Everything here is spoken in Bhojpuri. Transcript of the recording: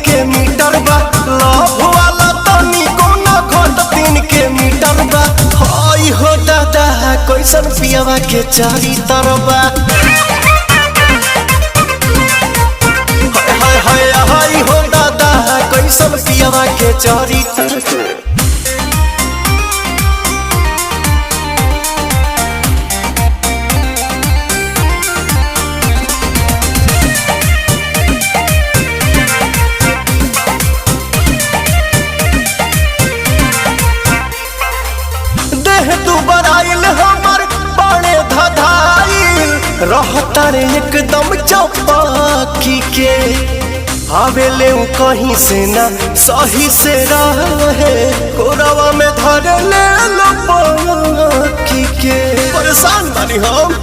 के मीटर बा, लव वाला तनी कोना घट 3 के मीटर बा। हाय हो दादा कैसन पियावा के चारी तरबा, हाय हाय हाय हो दादा कैसन पियावा के चारी तरबा। दुबराइल हमर बड़े धधाइल रहता रे एकदम चौपाकी के, आवेले कहीं से ना सही से रहे, कोरवा में धर ले लो पाकी के। परेशान बानी हम